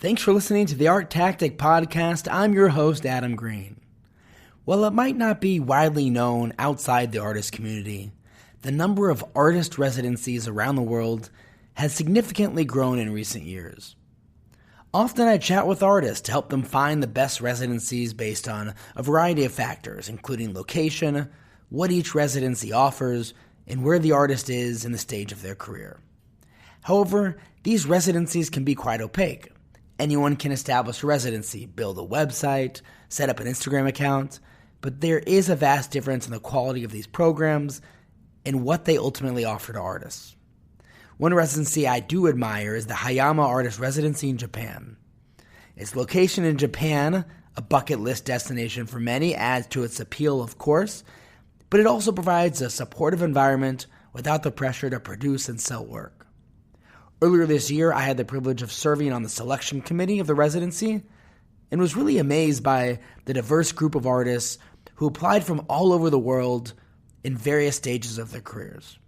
Thanks for listening to the ArtTactic Podcast. I'm your host, Adam Green. While it might not be widely known outside the artist community, the number of artist residencies around the world has significantly grown in recent years. Often I chat with artists to help them find the best residencies based on a variety of factors, including location, what each residency offers, and where the artist is in the stage of their career. However, these residencies can be quite opaque. Anyone can establish a residency, build a website, set up an Instagram account, but there is a vast difference in the quality of these programs and what they ultimately offer to artists. One residency I do admire is the Hayama Artist Residency in Japan. Its location in Japan, a bucket list destination for many, adds to its appeal, of course, but it also provides a supportive environment without the pressure to produce and sell work. Earlier this year, I had the privilege of serving on the selection committee of the residency and was really amazed by the diverse group of artists who applied from all over the world in various stages of their careers.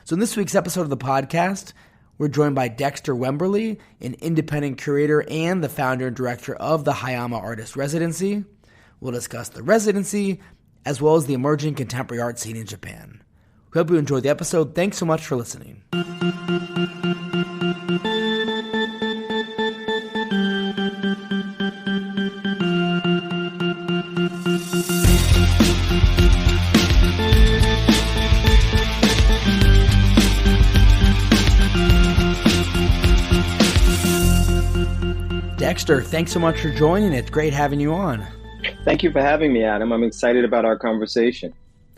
So in this week's episode of the podcast, we're joined by Dexter Wimberly, an independent curator and the founder and director of the Hayama Artist Residency. We'll discuss the residency as well as the emerging contemporary art scene in Japan. We hope you enjoyed the episode. Thanks so much for listening. Dexter, thanks so much for joining. It's great having you on. Thank you for having me, Adam. I'm excited about our conversation.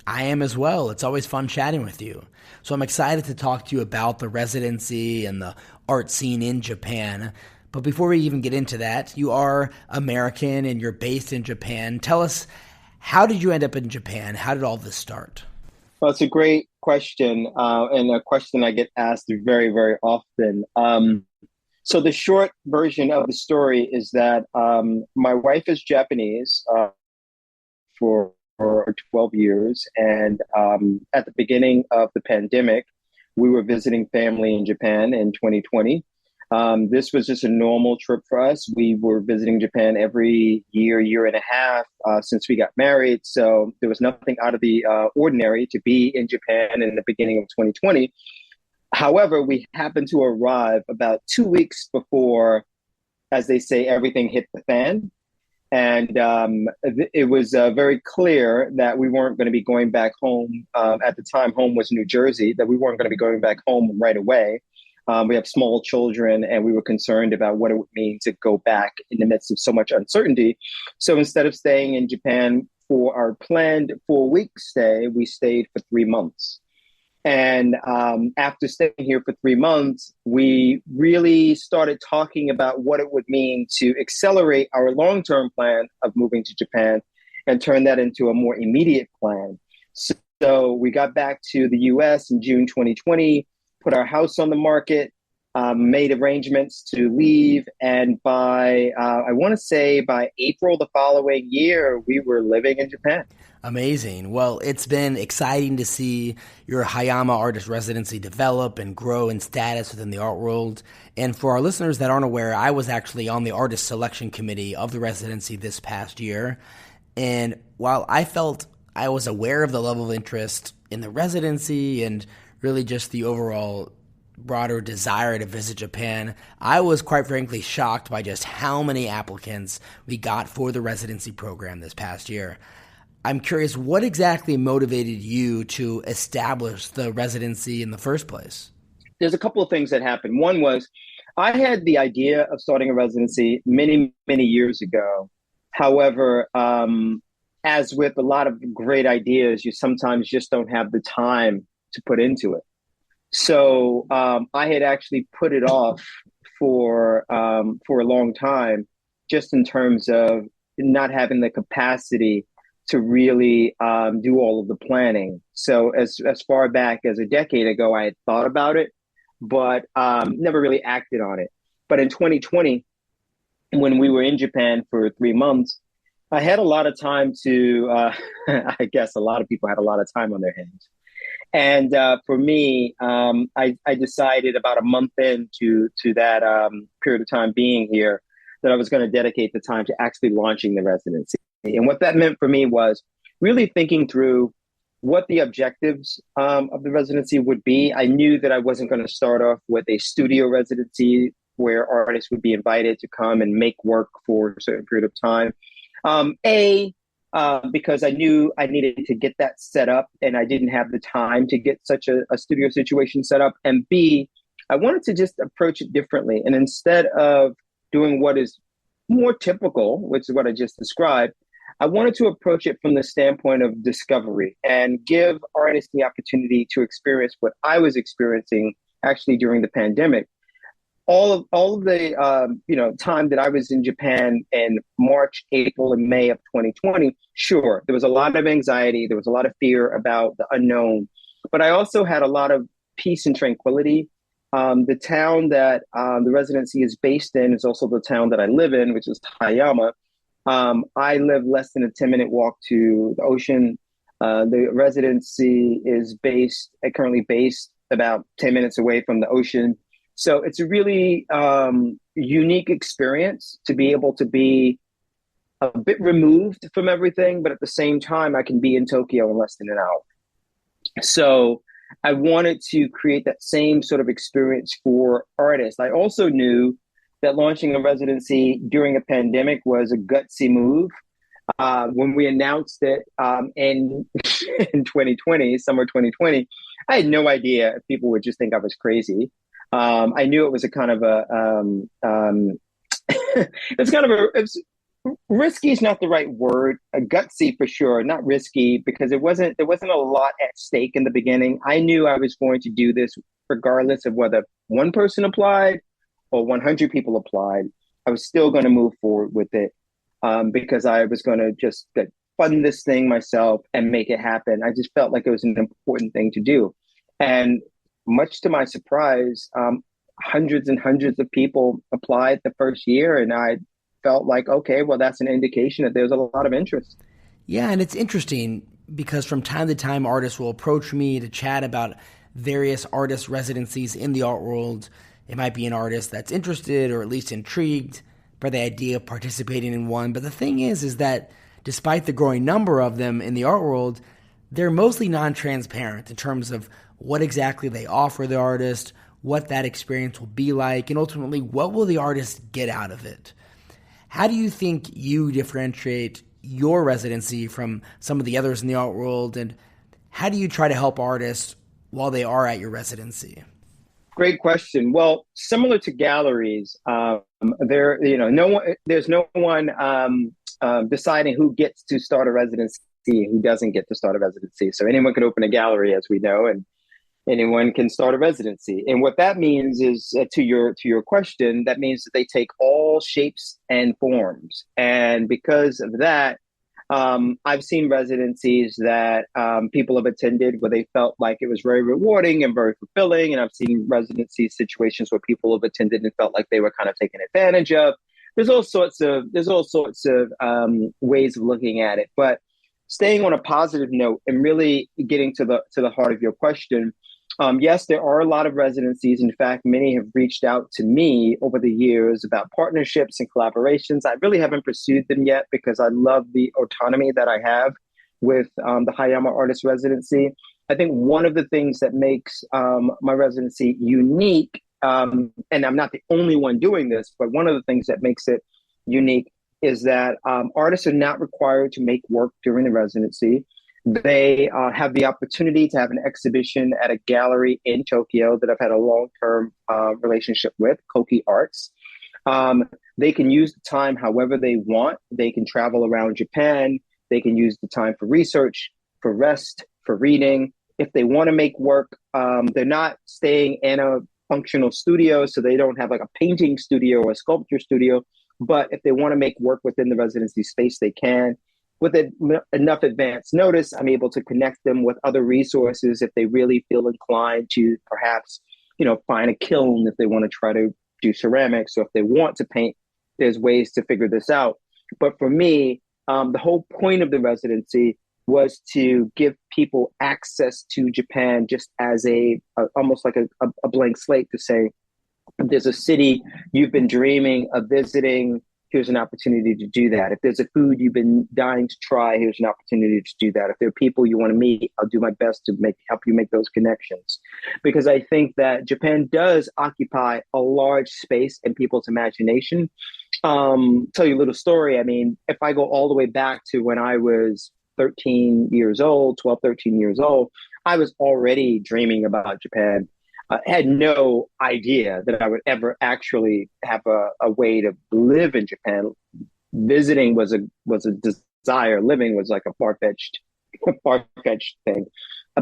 I am as well. It's always fun chatting with you. So I'm excited to talk to you about the residency and the art scene in Japan. But before we even get into that, you are American and you're based in Japan. Tell us, how did you end up in Japan? How did all this start? Well, it's a great question, and a question I get asked very, very often. So the short version of the story is that my wife is Japanese for 12 years. And at the beginning of the pandemic, we were visiting family in Japan in 2020. This was just a normal trip for us. We were visiting Japan every year and a half since we got married. So there was nothing out of the ordinary to be in Japan in the beginning of 2020. However, we happened to arrive about 2 weeks before, as they say, everything hit the fan. And it was very clear that we weren't going to be going back home. At the time, home was New Jersey, that we weren't going to be going back home right away. We have small children, and we were concerned about what it would mean to go back in the midst of so much uncertainty. So instead of staying in Japan for our planned 4-week stay, we stayed for 3 months. And after staying here for 3 months, we really started talking about what it would mean to accelerate our long-term plan of moving to Japan and turn that into a more immediate plan. So we got back to the US in June 2020, put our house on the market, made arrangements to leave. And by, I want to say by April the following year, we were living in Japan. Amazing. Well, it's been exciting to see your Hayama Artist Residency develop and grow in status within the art world. And for our listeners that aren't aware, I was actually on the artist selection committee of the residency this past year. And while I felt I was aware of the level of interest in the residency and really just the overall broader desire to visit Japan, I was quite frankly shocked by just how many applicants we got for the residency program this past year. I'm curious, what exactly motivated you to establish the residency in the first place? There's a couple of things that happened. One was I had the idea of starting a residency many, many years ago. However, as with a lot of great ideas, you sometimes just don't have the time to put into it. So I had actually put it off for a long time, just in terms of not having the capacity to really do all of the planning. So as far back as a decade ago, I had thought about it, but never really acted on it. But in 2020, when we were in Japan for 3 months, I had a lot of time to, I guess a lot of people had a lot of time on their hands. And for me, I decided about a month into that period of time being here that I was going to dedicate the time to actually launching the residency. And what that meant for me was really thinking through what the objectives of the residency would be. I knew that I wasn't going to start off with a studio residency where artists would be invited to come and make work for a certain period of time. Because I knew I needed to get that set up and I didn't have the time to get such a studio situation set up. And B, I wanted to just approach it differently. And instead of doing what is more typical, which is what I just described, I wanted to approach it from the standpoint of discovery and give artists the opportunity to experience what I was experiencing actually during the pandemic. All of the time that I was in Japan in March, April, and May of 2020, sure, there was a lot of anxiety, there was a lot of fear about the unknown, but I also had a lot of peace and tranquility. The town that the residency is based in is also the town that I live in, which is Hayama. I live less than a 10-minute walk to the ocean. The residency is currently based about 10 minutes away from the ocean. So it's a really unique experience to be able to be a bit removed from everything, but at the same time, I can be in Tokyo in less than an hour. So I wanted to create that same sort of experience for artists. I also knew that launching a residency during a pandemic was a gutsy move. When we announced it in 2020, summer 2020, I had no idea if people would just think I was crazy. I knew it was a kind of it's risky is not the right word. Gutsy for sure, not risky, because there wasn't a lot at stake in the beginning. I knew I was going to do this regardless of whether one person applied or 100 people applied. I was still going to move forward with it because I was going to just fund this thing myself and make it happen. I just felt like it was an important thing to do. And much to my surprise, hundreds and hundreds of people applied the first year, and I felt like, okay, well, that's an indication that there's a lot of interest. Yeah, and it's interesting because from time to time, artists will approach me to chat about various artist residencies in the art world. It might be an artist that's interested or at least intrigued by the idea of participating in one. But the thing is that despite the growing number of them in the art world, they're mostly non-transparent in terms of what exactly they offer the artist, what that experience will be like, and ultimately, what will the artist get out of it? How do you think you differentiate your residency from some of the others in the art world, and how do you try to help artists while they are at your residency? Great question. Well, similar to galleries, there's no one deciding who gets to start a residency and who doesn't get to start a residency. So anyone can open a gallery, as we know, and anyone can start a residency. And what that means is, to your question, that means that they take all shapes and forms. And because of that, I've seen residencies that people have attended where they felt like it was very rewarding and very fulfilling. And I've seen residency situations where people have attended and felt like they were kind of taken advantage of. There's all sorts of ways of looking at it. But staying on a positive note and really getting to the heart of your question, yes, there are a lot of residencies. In fact, many have reached out to me over the years about partnerships and collaborations. I really haven't pursued them yet because I love the autonomy that I have with the Hayama Artist Residency. I think one of the things that makes my residency unique, and I'm not the only one doing this, but one of the things that makes it unique is that artists are not required to make work during the residency. They have the opportunity to have an exhibition at a gallery in Tokyo that I've had a long-term relationship with, Koki Arts. They can use the time however they want. They can travel around Japan. They can use the time for research, for rest, for reading. If they want to make work, they're not staying in a functional studio, so they don't have like a painting studio or a sculpture studio. But if they want to make work within the residency space, they can. With enough advance notice, I'm able to connect them with other resources if they really feel inclined to perhaps, find a kiln if they want to try to do ceramics, or if they want to paint, there's ways to figure this out. But for me, the whole point of the residency was to give people access to Japan just as almost like a blank slate to say, if there's a city you've been dreaming of visiting, here's an opportunity to do that. If there's a food you've been dying to try, here's an opportunity to do that. If there are people you want to meet, I'll do my best to help you make those connections. Because I think that Japan does occupy a large space in people's imagination. Tell you a little story. I mean, if I go all the way back to when I was 13 years old, 12, 13 years old, I was already dreaming about Japan. I had no idea that I would ever actually have a way to live in Japan. Visiting was a desire. Living was like a far-fetched thing.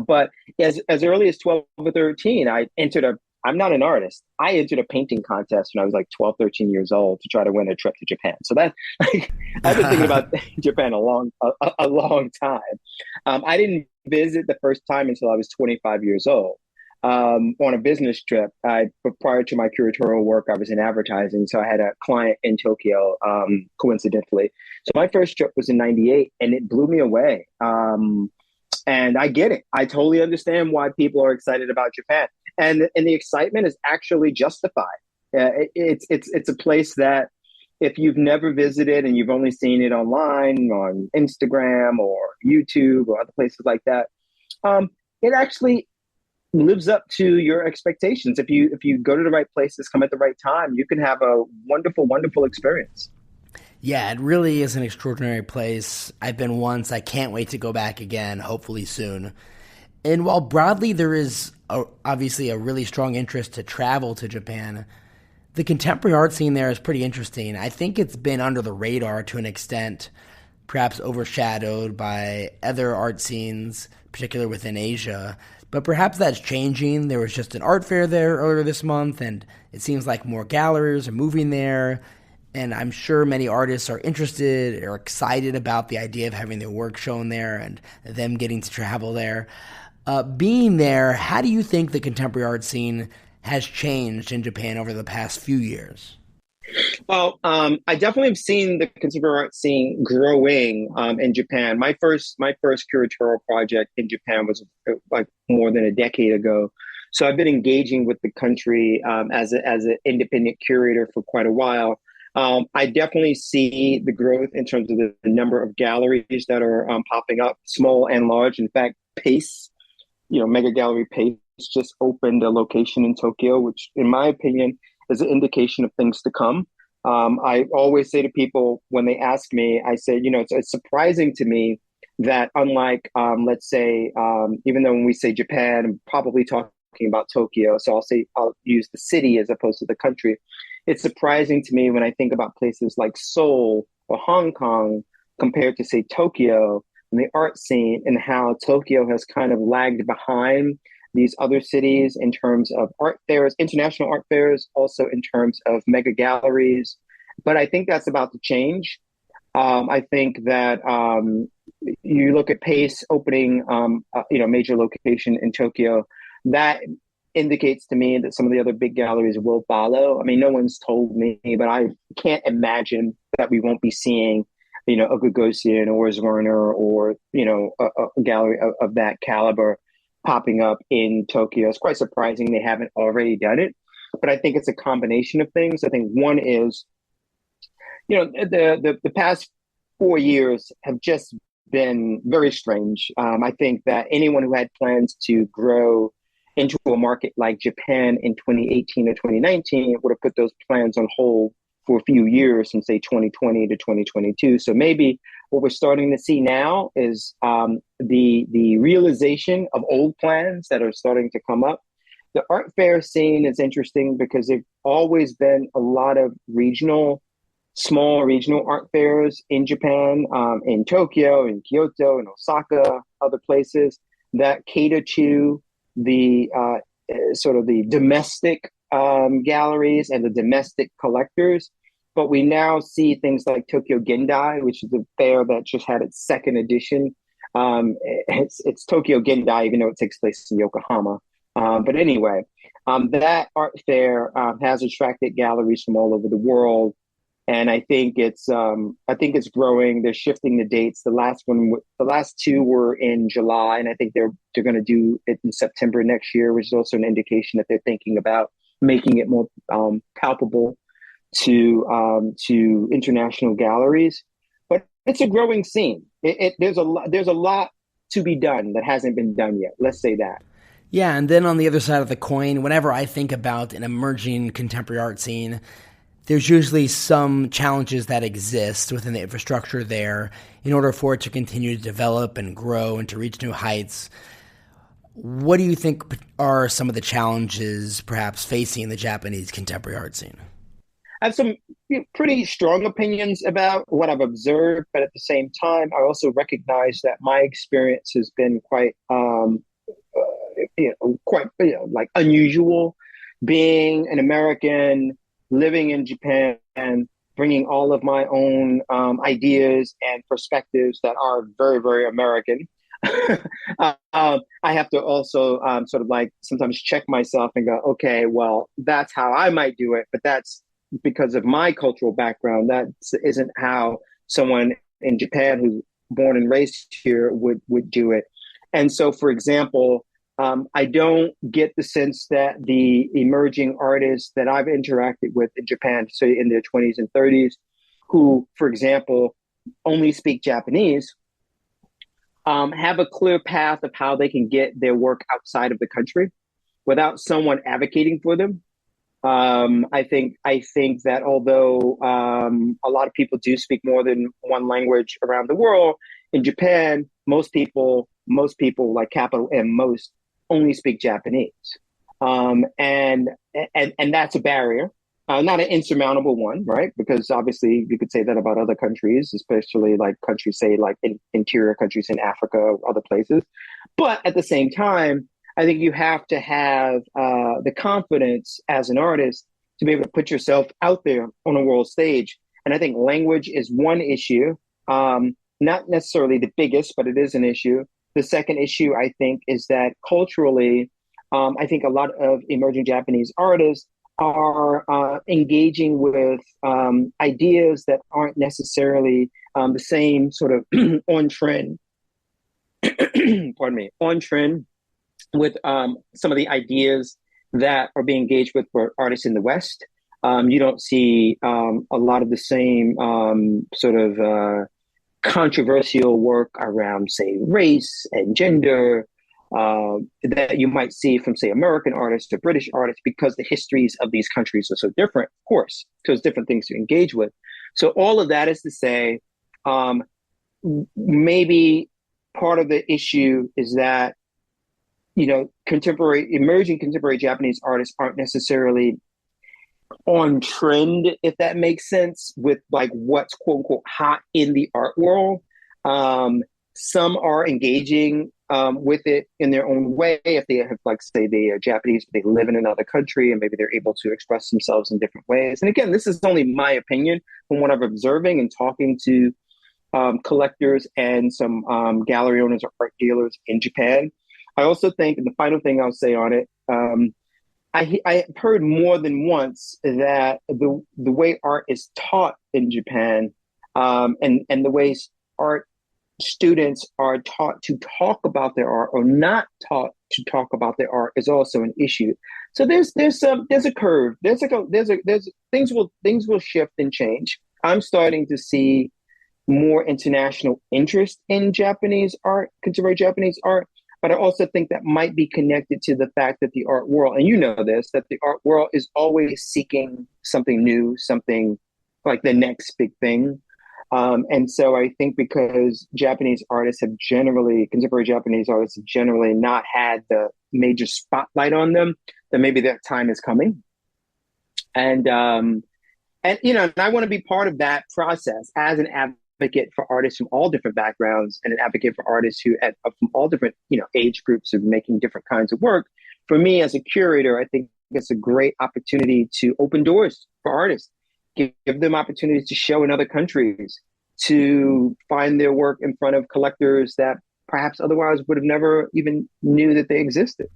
But as early as 12 or 13, I'm not an artist. I entered a painting contest when I was like 12, 13 years old to try to win a trip to Japan. So that like, I've been thinking about Japan a long time. I didn't visit the first time until I was 25 years old. On a business trip. Prior to my curatorial work, I was in advertising. So I had a client in Tokyo, coincidentally. So my first trip was in 98 and it blew me away. And I get it. I totally understand why people are excited about Japan. And the excitement is actually justified. It's a place that if you've never visited and you've only seen it online on Instagram or YouTube or other places like that, it actually lives up to your expectations. If you go to the right places, come at the right time, you can have a wonderful, wonderful experience. Yeah, it really is an extraordinary place. I've been once. I can't wait to go back again, hopefully soon. And while broadly there is obviously a really strong interest to travel to Japan, the contemporary art scene there is pretty interesting. I think it's been under the radar to an extent, perhaps overshadowed by other art scenes, particularly within Asia. But perhaps that's changing. There was just an art fair there earlier this month, and it seems like more galleries are moving there. And I'm sure many artists are interested or excited about the idea of having their work shown there and them getting to travel there. Being there, how do you think the contemporary art scene has changed in Japan over the past few years? Well, I definitely have seen the contemporary art scene growing in Japan. My first curatorial project in Japan was like more than a decade ago. So I've been engaging with the country as an independent curator for quite a while. I definitely see the growth in terms of the number of galleries that are popping up, small and large. In fact, Pace, Mega Gallery Pace just opened a location in Tokyo, which in my opinion is an indication of things to come. I always say to people when they ask me, I say, it's surprising to me that unlike, let's say, even though when we say Japan, I'm probably talking about Tokyo. So I'll use the city as opposed to the country. It's surprising to me when I think about places like Seoul or Hong Kong compared to, say, Tokyo and the art scene, and how Tokyo has kind of lagged behind these other cities in terms of art fairs, international art fairs, also in terms of mega galleries. But I think that's about to change. I think that you look at Pace opening, major location in Tokyo, that indicates to me that some of the other big galleries will follow. I mean, no one's told me, but I can't imagine that we won't be seeing, a Gagosian or Werner or, a gallery of that caliber popping up in Tokyo. It's quite surprising they haven't already done it, but I think it's a combination of things. I think one is, the past 4 years have just been very strange. I think that anyone who had plans to grow into a market like Japan in 2018 or 2019 would have put those plans on hold for a few years from, say, 2020 to 2022. So maybe what we're starting to see now is the realization of old plans that are starting to come up. The art fair scene is interesting because there've always been a lot of small regional art fairs in Japan, in Tokyo, in Kyoto, in Osaka, other places that cater to the sort of the domestic galleries and the domestic collectors. But we now see things like Tokyo Gendai, which is a fair that just had its second edition. It's Tokyo Gendai, even though it takes place in Yokohama. But anyway, that art fair has attracted galleries from all over the world. And I think it's growing. They're shifting the dates. The last two were in July, and I think they're going to do it in September next year, which is also an indication that they're thinking about making it more palpable to international galleries. But it's a growing scene. There's a lot to be done that hasn't been done yet. Let's say that. Yeah, and then on the other side of the coin, whenever I think about an emerging contemporary art scene, there's usually some challenges that exist within the infrastructure there in order for it to continue to develop and grow and to reach new heights. What do you think are some of the challenges perhaps facing the Japanese contemporary art scene? I have some pretty strong opinions about what I've observed, but at the same time, I also recognize that my experience has been quite like unusual. Being an American, living in Japan, and bringing all of my own ideas and perspectives that are very, very American. I have to also sort of like sometimes check myself and go, okay, well, that's how I might do it, but that's because of my cultural background. That isn't how someone in Japan who's born and raised here would do it. And so, for example, I don't get the sense that the emerging artists that I've interacted with in Japan, say in their 20s and 30s, who, for example, only speak Japanese, have a clear path of how they can get their work outside of the country without someone advocating for them. I think that although a lot of people do speak more than one language around the world, in Japan, most people like capital M, most only speak Japanese, and that's a barrier, not an insurmountable one, right? Because obviously you could say that about other countries, especially like countries, say like in interior countries in Africa or other places. But at the same time, I think you have to have the confidence as an artist to be able to put yourself out there on a world stage. And I think language is one issue, not necessarily the biggest, but it is an issue. The second issue, I think, is that culturally, I think a lot of emerging Japanese artists are engaging with ideas that aren't necessarily the same sort of on trend, pardon me, on trend with some of the ideas that are being engaged with for artists in the West. You don't see a lot of the same sort of controversial work around, say, race and gender that you might see from, say, American artists or British artists, because the histories of these countries are so different, of course, so there's different things to engage with. So all of that is to say, maybe part of the issue is that, emerging contemporary Japanese artists aren't necessarily on trend, if that makes sense, with like what's quote unquote hot in the art world. Some are engaging with it in their own way. If they have, like, say, they are Japanese, but they live in another country, and maybe they're able to express themselves in different ways. And again, this is only my opinion from what I'm observing and talking to collectors and some gallery owners or art dealers in Japan. I also think, and the final thing I'll say on it, I heard more than once that the way art is taught in Japan, and the ways art students are taught to talk about their art or not taught to talk about their art is also an issue. So there's a curve. There's things will shift and change. I'm starting to see more international interest in Japanese art, contemporary Japanese art. But I also think that might be connected to the fact that the art world, and you know this, that the art world is always seeking something new, something like the next big thing. And so I think because contemporary Japanese artists have generally not had the major spotlight on them, that maybe that time is coming. And I want to be part of that process as an advocate for artists from all different backgrounds, and an advocate for artists from all different, age groups of making different kinds of work. For me as a curator, I think it's a great opportunity to open doors for artists, give them opportunities to show in other countries, to find their work in front of collectors that perhaps otherwise would have never even knew that they existed.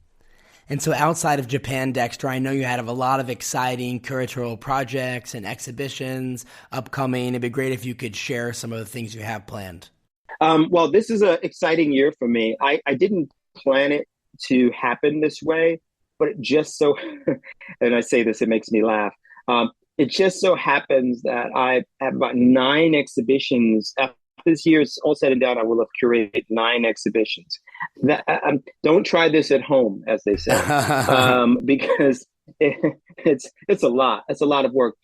And so outside of Japan, Dexter, I know you have a lot of exciting curatorial projects and exhibitions upcoming. It'd be great if you could share some of the things you have planned. Well, this is an exciting year for me. I didn't plan it to happen this way, but it just so, and I say this, it makes me laugh. It just so happens that I have about 9 exhibitions. After this year is all said and done, I will have curated 9 exhibitions. Don't try this at home, as they say, because it's a lot. It's a lot of work.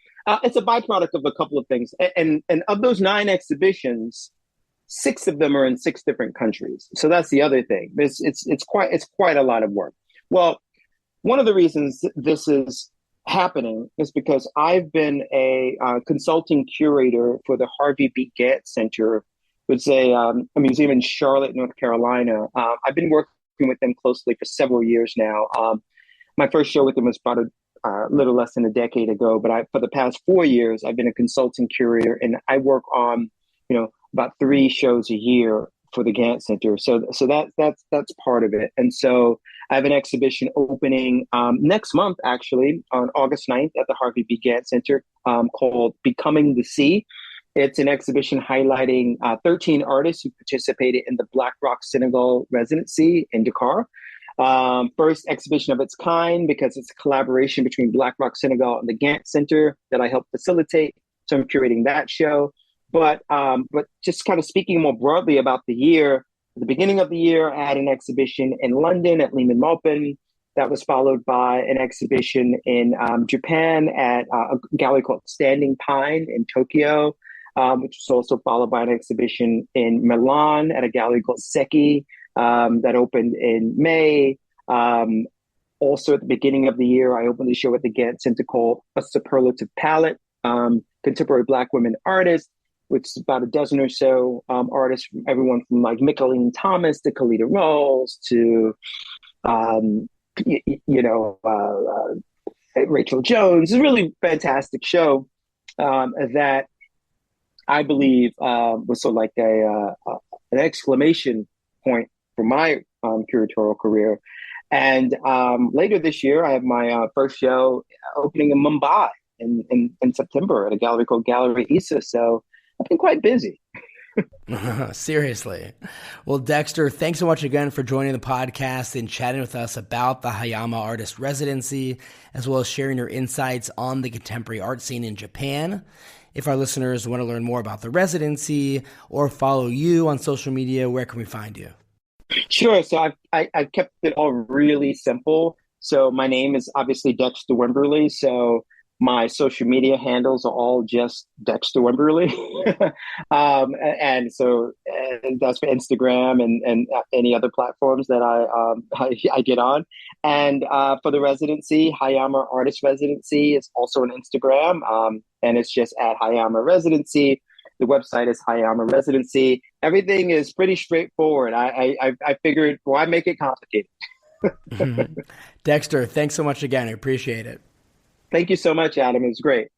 It's a byproduct of a couple of things, and of those 9 exhibitions, 6 of them are in 6 different countries. So that's the other thing. It's quite a lot of work. Well, one of the reasons this is happening is because I've been a consulting curator for the Harvey B. Gantt Center, which is a museum in Charlotte, North Carolina. I've been working with them closely for several years now. My first show with them was about a little less than a decade ago, but for the past 4 years, I've been a consulting curator, and I work on, about 3 shows a year for the Gantt Center. So that's part of it. And so I have an exhibition opening next month, actually, on August 9th at the Harvey B. Gantt Center called Becoming the Sea. It's an exhibition highlighting 13 artists who participated in the Black Rock Senegal residency in Dakar. First exhibition of its kind because it's a collaboration between Black Rock Senegal and the Gantt Center that I helped facilitate. So I'm curating that show. But just kind of speaking more broadly about the year, at the beginning of the year, I had an exhibition in London at Lehman Malpin. That was followed by an exhibition in Japan at a gallery called Standing Pine in Tokyo, which was also followed by an exhibition in Milan at a gallery called Secchi that opened in May. Also at the beginning of the year, I opened a show at the Gantt Center called A Superlative Palette, Contemporary Black Women Artists, which is about a dozen or so artists, from everyone from like Micheline Thomas to Kalita Rolls to, Rachel Jones. It's a really fantastic show that I believe was sort of like an exclamation point for my curatorial career. And later this year, I have my first show opening in Mumbai in September at a gallery called Gallery Issa. So I've been quite busy. Seriously. Well, Dexter, thanks so much again for joining the podcast and chatting with us about the Hayama Artist Residency, as well as sharing your insights on the contemporary art scene in Japan. If our listeners want to learn more about the residency or follow you on social media, where can we find you? Sure. So I've kept it all really simple. So my name is obviously Dexter Wimberly. So my social media handles are all just Dexter Wimberly. And so that's for Instagram and any other platforms that I get on. And for the residency, Hayama Artist Residency is also on Instagram. And it's just at Hayama Residency. The website is Hayama Residency. Everything is pretty straightforward. I figured, why make it complicated? Dexter, thanks so much again. I appreciate it. Thank you so much, Adam. It was great.